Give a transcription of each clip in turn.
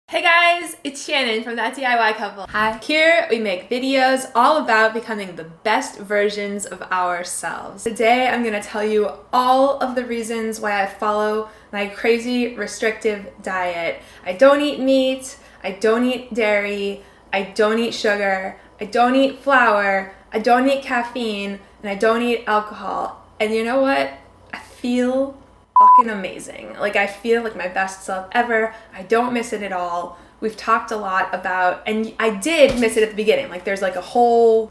Hey guys, it's Shannon from That DIY Couple. Hi. Here we make videos all about becoming the best versions of ourselves. Today I'm going to tell you all of the reasons why I follow my crazy restrictive diet. I don't eat meat, I don't eat dairy, I don't eat sugar, I don't eat flour, I don't eat caffeine, and I don't eat alcohol. And you know what? I feel fucking amazing. Like, I feel like my best self ever. I don't miss it at all. We've talked a lot about, and I did miss it at the beginning. Like, there's like a whole,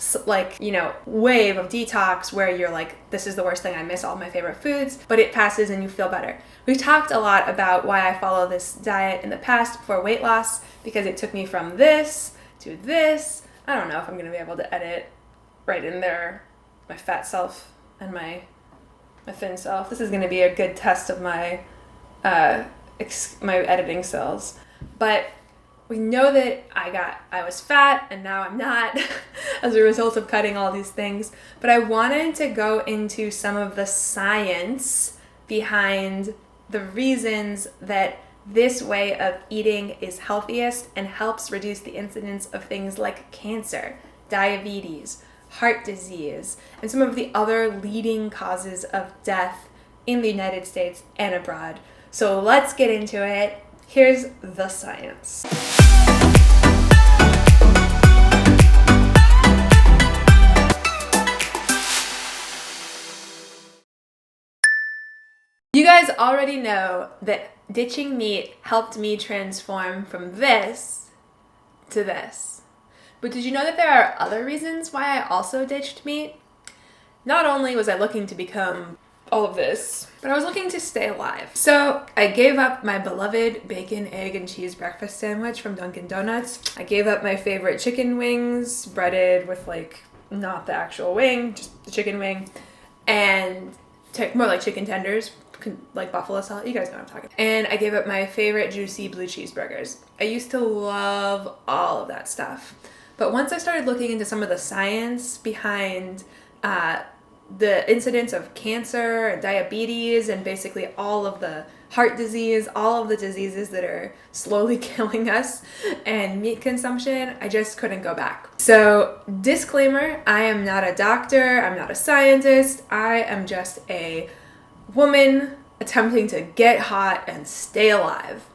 wave of detox where you're like, this is the worst thing, I miss all my favorite foods, but it passes and you feel better. We've talked a lot about why I follow this diet in the past for weight loss, because it took me from this to this. I don't know if I'm gonna be able to edit right in there my fat self and my thin self. This is going to be a good test of my my editing skills. But we know that I was fat and now I'm not as a result of cutting all these things. But I wanted to go into some of the science behind the reasons that this way of eating is healthiest and helps reduce the incidence of things like cancer, diabetes, heart disease, and some of the other leading causes of death in the United States and abroad. So let's get into it. Here's the science. You guys already know that ditching meat helped me transform from this to this. But did you know that there are other reasons why I also ditched meat? Not only was I looking to become all of this, but I was looking to stay alive. So I gave up my beloved bacon, egg, and cheese breakfast sandwich from Dunkin' Donuts. I gave up my favorite chicken wings, breaded with not the actual wing, just the chicken wing, and more like chicken tenders, like buffalo salad. You guys know what I'm talking about. And I gave up my favorite juicy blue cheeseburgers. I used to love all of that stuff. But once I started looking into some of the science behind the incidence of cancer and diabetes and basically all of the heart disease, all of the diseases that are slowly killing us, and meat consumption, I just couldn't go back. So, disclaimer, I am not a doctor, I'm not a scientist, I am just a woman attempting to get hot and stay alive.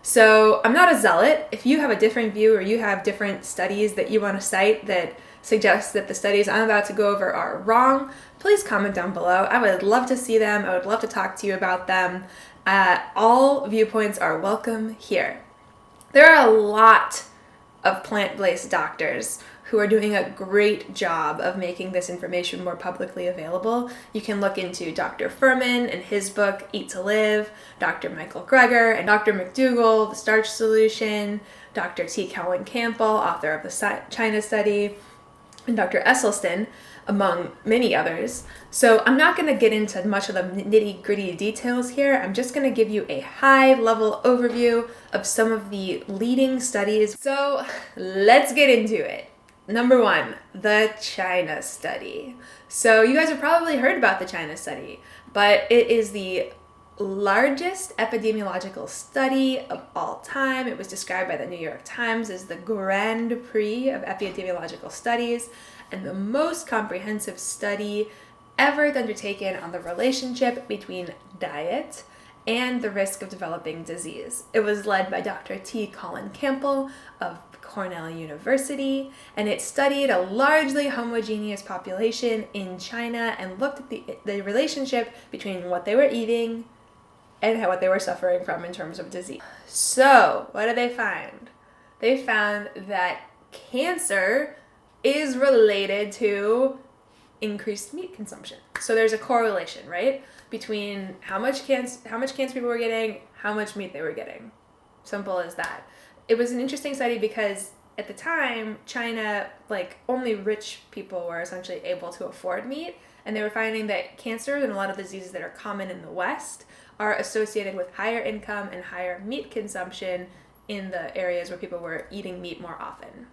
So I'm not a zealot. If you have a different view or you have different studies that you want to cite that suggest that the studies I'm about to go over are wrong, please comment down below. I would love to see them. I would love to talk to you about them. All viewpoints are welcome here. There are a lot of plant-based doctors who are doing a great job of making this information more publicly available. You can look into Dr. Furman and his book, Eat to Live, Dr. Michael Greger and Dr. McDougall, The Starch Solution, Dr. T. Colin Campbell, author of the China Study, and Dr. Esselstyn, among many others. So I'm not going to get into much of the nitty-gritty details here. I'm just going to give you a high-level overview of some of the leading studies. So let's get into it. Number one, the China Study. So you guys have probably heard about the China Study, but it is the largest epidemiological study of all time. It was described by the New York Times as the Grand Prix of epidemiological studies and the most comprehensive study ever undertaken on the relationship between diet and the risk of developing disease. It was led by Dr. T. Colin Campbell of Cornell University, and it studied a largely homogeneous population in China and looked at the relationship between what they were eating and what they were suffering from in terms of disease. So, what did they find? They found that cancer is related to increased meat consumption. So there's a correlation, right, between how much cancer people were getting, how much meat they were getting. Simple as that. It was an interesting study because at the time, China, only rich people were essentially able to afford meat, and they were finding that cancer and a lot of diseases that are common in the West are associated with higher income and higher meat consumption in the areas where people were eating meat more often.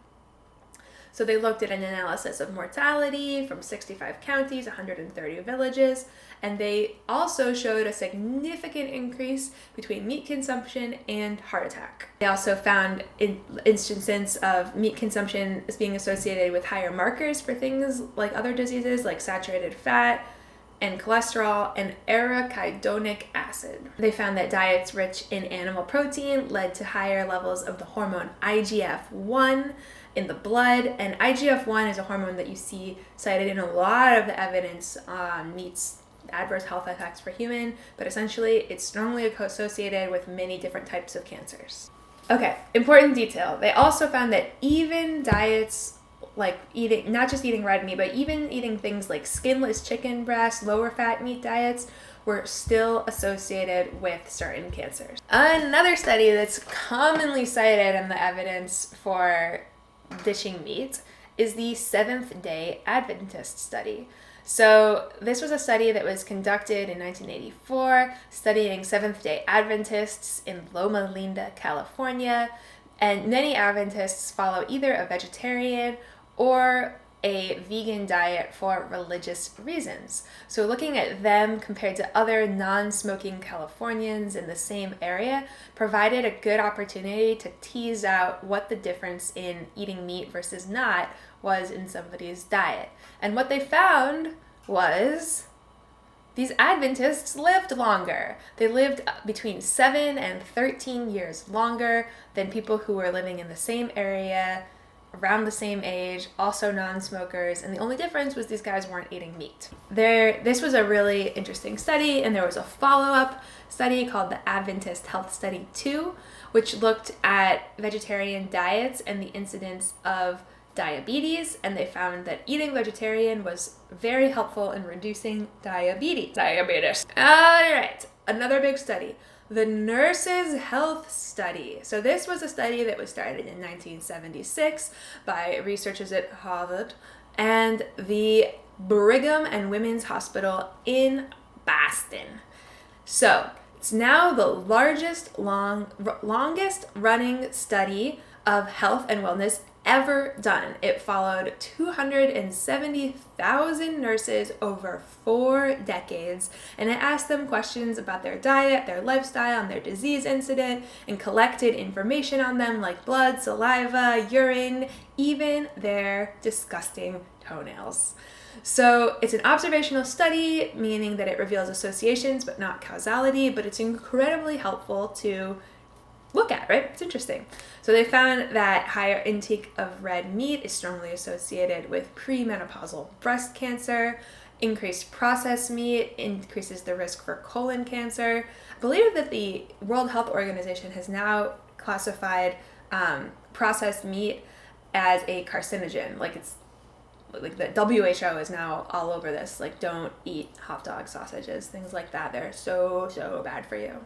So they looked at an analysis of mortality from 65 counties, 130 villages, and they also showed a significant increase between meat consumption and heart attack. They also found instances of meat consumption as being associated with higher markers for things like other diseases like saturated fat and cholesterol and arachidonic acid. They found that diets rich in animal protein led to higher levels of the hormone IGF-1 in the blood, and IGF-1 is a hormone that you see cited in a lot of the evidence on meat's adverse health effects for human, but essentially it's strongly associated with many different types of cancers. Okay, important detail. They also found that even diets like eating, not just eating red meat, but even eating things like skinless chicken breast, lower fat meat diets were still associated with certain cancers. Another study that's commonly cited in the evidence for ditching meat is the Seventh-day Adventist study. So this was a study that was conducted in 1984, studying Seventh-day Adventists in Loma Linda, California, and many Adventists follow either a vegetarian or a vegan diet for religious reasons. So looking at them compared to other non-smoking Californians in the same area provided a good opportunity to tease out what the difference in eating meat versus not was in somebody's diet. And what they found was these Adventists lived longer. They lived between 7 and 13 years longer than people who were living in the same area, around the same age, also non-smokers, and the only difference was these guys weren't eating meat. This was a really interesting study, and there was a follow-up study called the Adventist Health Study 2, which looked at vegetarian diets and the incidence of diabetes, and they found that eating vegetarian was very helpful in reducing diabetes. All right, another big study. The Nurses' Health Study. So this was a study that was started in 1976 by researchers at Harvard and the Brigham and Women's Hospital in Boston. So it's now the longest running study of health and wellness ever done. It followed 270,000 nurses over 4 decades, and it asked them questions about their diet, their lifestyle, and their disease incident, and collected information on them like blood, saliva, urine, even their disgusting toenails. So it's an observational study, meaning that it reveals associations but not causality, but it's incredibly helpful to look at, right? It's interesting. So they found that higher intake of red meat is strongly associated with premenopausal breast cancer. Increased processed meat increases the risk for colon cancer. I believe that the World Health Organization has now classified processed meat as a carcinogen. Like the WHO is now all over this. Like, don't eat hot dogs, sausages, things like that. They're so bad for you.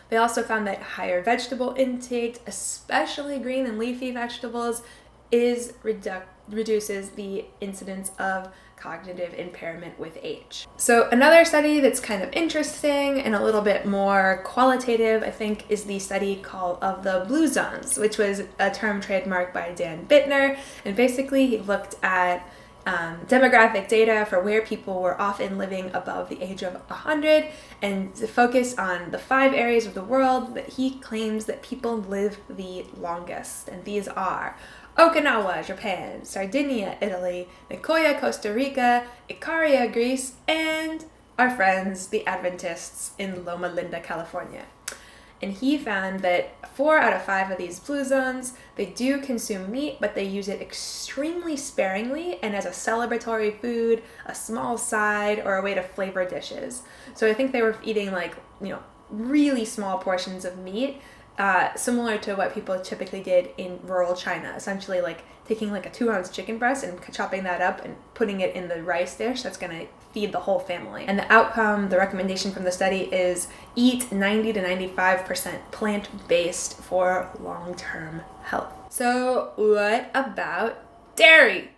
They also found that higher vegetable intake, especially green and leafy vegetables, reduces the incidence of cognitive impairment with age. So another study that's kind of interesting and a little bit more qualitative, I think, is the study of the blue zones, which was a term trademarked by Dan Bittner. And basically he looked at demographic data for where people were often living above the age of 100 and to focus on the 5 areas of the world that he claims that people live the longest. And these are Okinawa, Japan, Sardinia, Italy, Nicoya, Costa Rica, Icaria, Greece, and our friends, the Adventists in Loma Linda, California. And he found that 4 out of 5 of these blue zones, they do consume meat, but they use it extremely sparingly and as a celebratory food, a small side, or a way to flavor dishes. So I think they were eating really small portions of meat, similar to what people typically did in rural China, essentially like taking like a 2-ounce chicken breast and chopping that up and putting it in the rice dish that's going to feed the whole family. And the outcome, the recommendation from the study is eat 90 to 95% plant-based for long-term health. So what about dairy?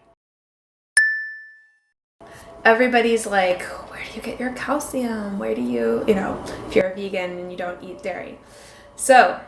Everybody's like, where do you get your calcium? Where do you if you're a vegan and you don't eat dairy. So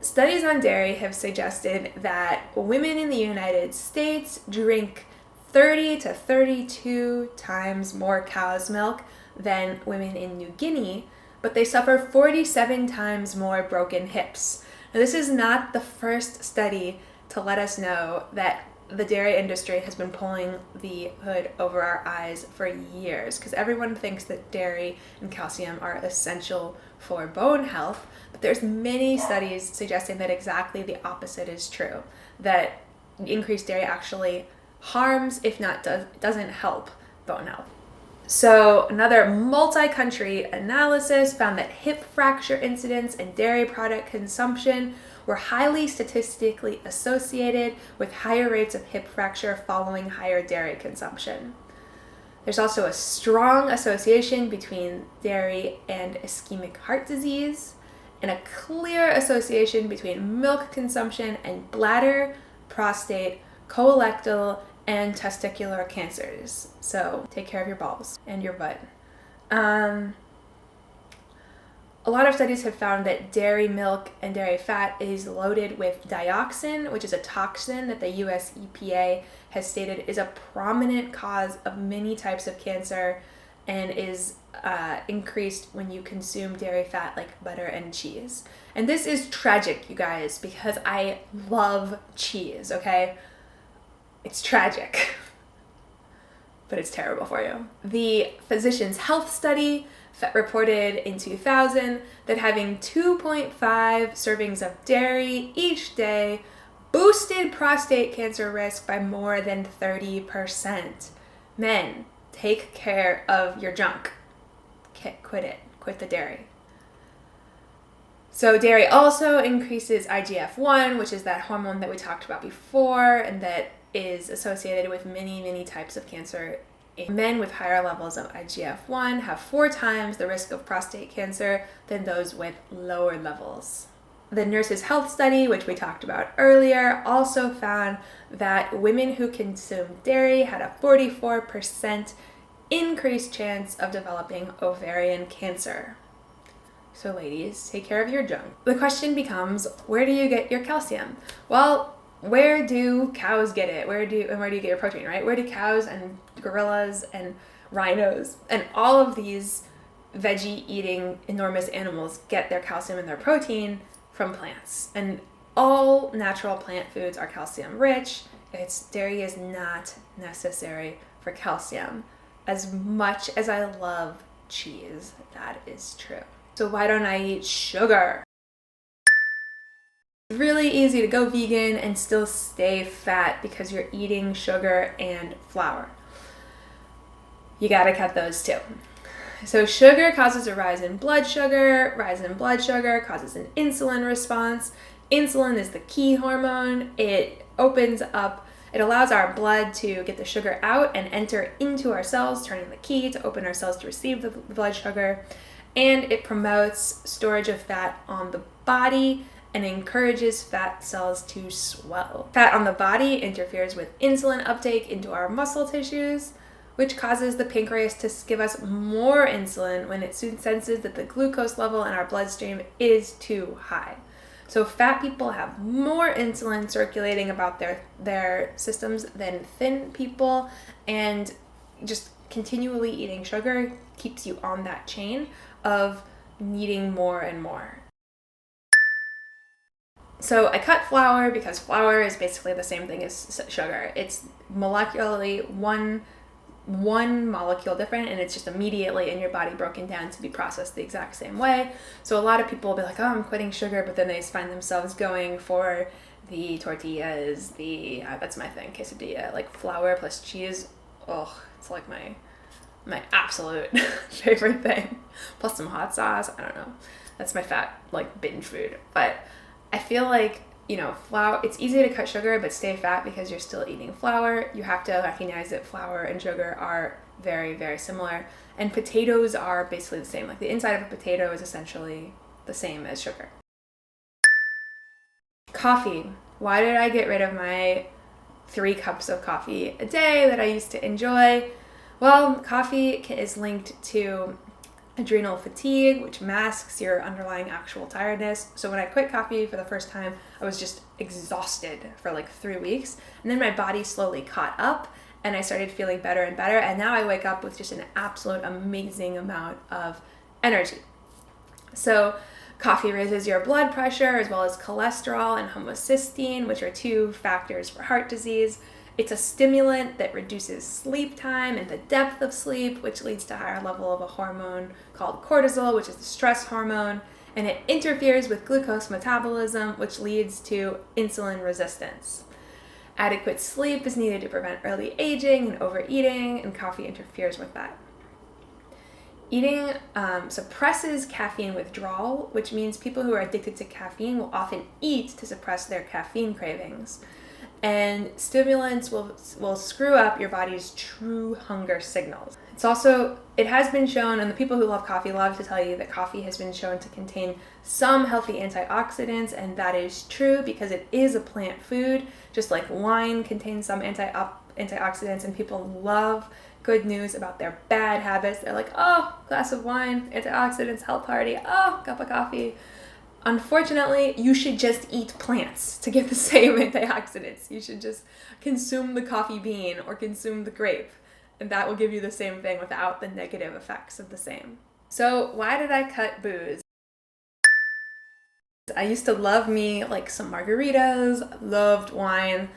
Studies on dairy have suggested that women in the United States drink 30 to 32 times more cow's milk than women in New Guinea, but they suffer 47 times more broken hips. Now, this is not the first study to let us know that the dairy industry has been pulling the hood over our eyes for years, because everyone thinks that dairy and calcium are essential for bone health, but there's many studies suggesting that exactly the opposite is true, that increased dairy actually harms, if not doesn't help, bone health. So another multi-country analysis found that hip fracture incidents and dairy product consumption were highly statistically associated with higher rates of hip fracture following higher dairy consumption. There's also a strong association between dairy and ischemic heart disease, and a clear association between milk consumption and bladder, prostate, colorectal, and testicular cancers. So take care of your balls and your butt. A lot of studies have found that dairy milk and dairy fat is loaded with dioxin, which is a toxin that the US EPA has stated is a prominent cause of many types of cancer and is increased when you consume dairy fat like butter and cheese. And this is tragic, you guys, because I love cheese, okay? It's tragic, but it's terrible for you. The Physicians' Health Study reported in 2000 that having 2.5 servings of dairy each day boosted prostate cancer risk by more than 30%. Men, take care of your junk. Quit it. Quit the dairy. So dairy also increases IGF-1, which is that hormone that we talked about before and that is associated with many, many types of cancer. Men with higher levels of IGF-1 have 4 times the risk of prostate cancer than those with lower levels. The Nurses' Health Study, which we talked about earlier, also found that women who consumed dairy had a 44% increased chance of developing ovarian cancer. So ladies, take care of your junk. The question becomes, where do you get your calcium? Well, where do cows get it? Where do you get your protein, right? Where do cows and gorillas and rhinos and all of these veggie-eating enormous animals get their calcium and their protein? From plants. And all natural plant foods are calcium rich. Dairy is not necessary for calcium. As much as I love cheese, that is true. So why don't I eat sugar? It's really easy to go vegan and still stay fat because you're eating sugar and flour. You gotta cut those too. So sugar causes a rise in blood sugar. Rise in blood sugar causes an insulin response. Insulin is the key hormone. It allows our blood to get the sugar out and enter into our cells, turning the key to open our cells to receive the blood sugar. And it promotes storage of fat on the body and encourages fat cells to swell. Fat on the body interferes with insulin uptake into our muscle tissues, which causes the pancreas to give us more insulin when it senses that the glucose level in our bloodstream is too high. So fat people have more insulin circulating about their systems than thin people, and just continually eating sugar keeps you on that chain of needing more and more. So I cut flour because flour is basically the same thing as sugar. It's molecularly one molecule different, and it's just immediately in your body broken down to be processed the exact same way. So a lot of people will be like, oh, I'm quitting sugar, but then they find themselves going for the tortillas, that's my thing, quesadilla, like flour plus cheese. Oh, it's like my absolute favorite thing. Plus some hot sauce. I don't know. That's my fat, like, binge food. But I feel like, flour, it's easy to cut sugar but stay fat because you're still eating flour. You have to recognize that flour and sugar are very, very similar. And potatoes are basically the same. Like, the inside of a potato is essentially the same as sugar. Coffee. Why did I get rid of my 3 cups of coffee a day that I used to enjoy? Well, coffee is linked to adrenal fatigue, which masks your underlying actual tiredness. So when I quit coffee for the first time, I was just exhausted for like 3 weeks. And then my body slowly caught up and I started feeling better and better. And now I wake up with just an absolute amazing amount of energy. So coffee raises your blood pressure as well as cholesterol and homocysteine, which are 2 factors for heart disease. It's a stimulant that reduces sleep time and the depth of sleep, which leads to a higher level of a hormone called cortisol, which is the stress hormone, and it interferes with glucose metabolism, which leads to insulin resistance. Adequate sleep is needed to prevent early aging and overeating, and coffee interferes with that. Eating suppresses caffeine withdrawal, which means people who are addicted to caffeine will often eat to suppress their caffeine cravings. And stimulants will screw up your body's true hunger signals. It has been shown, and the people who love coffee love to tell you that coffee has been shown to contain some healthy antioxidants, and that is true because it is a plant food, just like wine contains some antioxidants, and people love good news about their bad habits. They're like, oh, glass of wine, antioxidants, health party, oh, cup of coffee. Unfortunately, you should just eat plants to get the same antioxidants. You should just consume the coffee bean or consume the grape, and that will give you the same thing without the negative effects of the same. So why did I cut booze? I used to love me like some margaritas, loved wine,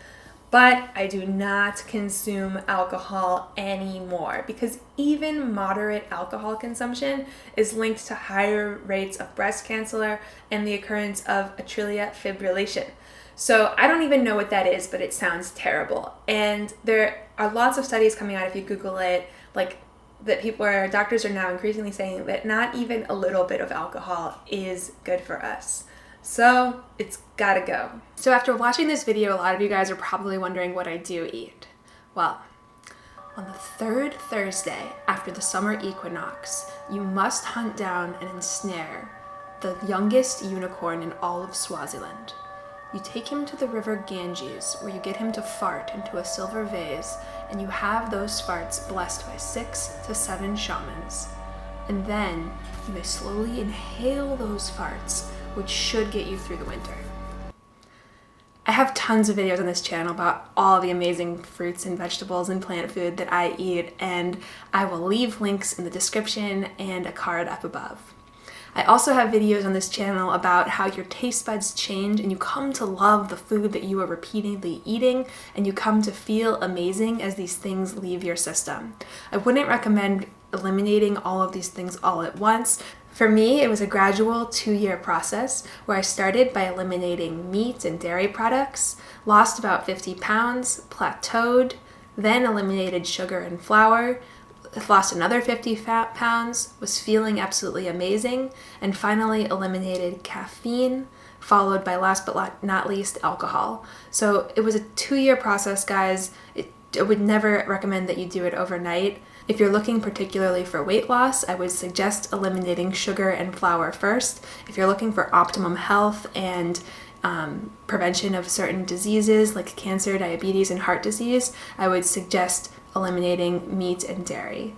but I do not consume alcohol anymore because even moderate alcohol consumption is linked to higher rates of breast cancer and the occurrence of atrial fibrillation. So I don't even know what that is, but it sounds terrible. And there are lots of studies coming out, if you Google it, like that doctors are now increasingly saying that not even a little bit of alcohol is good for us. So it's gotta go. So after watching this video, a lot of you guys are probably wondering what I do eat. Well, on the 3rd Thursday after the summer equinox, you must hunt down and ensnare the youngest unicorn in all of Swaziland. You take him to the river Ganges, where you get him to fart into a silver vase, and you have those farts blessed by 6 to 7 shamans. And then you may slowly inhale those farts, which should get you through the winter. I have tons of videos on this channel about all the amazing fruits and vegetables and plant food that I eat, and I will leave links in the description and a card up above. I also have videos on this channel about how your taste buds change and you come to love the food that you are repeatedly eating, and you come to feel amazing as these things leave your system. I wouldn't recommend eliminating all of these things all at once. For me, it was a gradual 2-year process where I started by eliminating meat and dairy products, lost about 50 pounds, plateaued, then eliminated sugar and flour, lost another 50 pounds, was feeling absolutely amazing, and finally eliminated caffeine, followed by, last but not least, alcohol. So it was a 2-year process, guys. I would never recommend that you do it overnight. If you're looking particularly for weight loss, I would suggest eliminating sugar and flour first. If you're looking for optimum health and prevention of certain diseases like cancer, diabetes, and heart disease, I would suggest eliminating meat and dairy.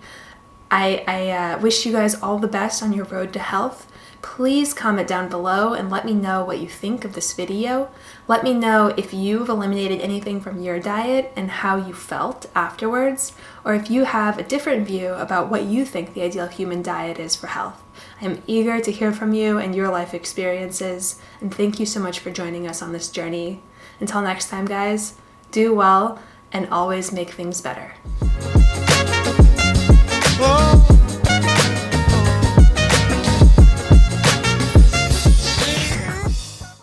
I wish you guys all the best on your road to health. Please comment down below and let me know what you think of this video. Let me know if you've eliminated anything from your diet and how you felt afterwards, or if you have a different view about what you think the ideal human diet is for health. I am eager to hear from you and your life experiences, and thank you so much for joining us on this journey. Until next time, guys, do well and always make things better. Oh.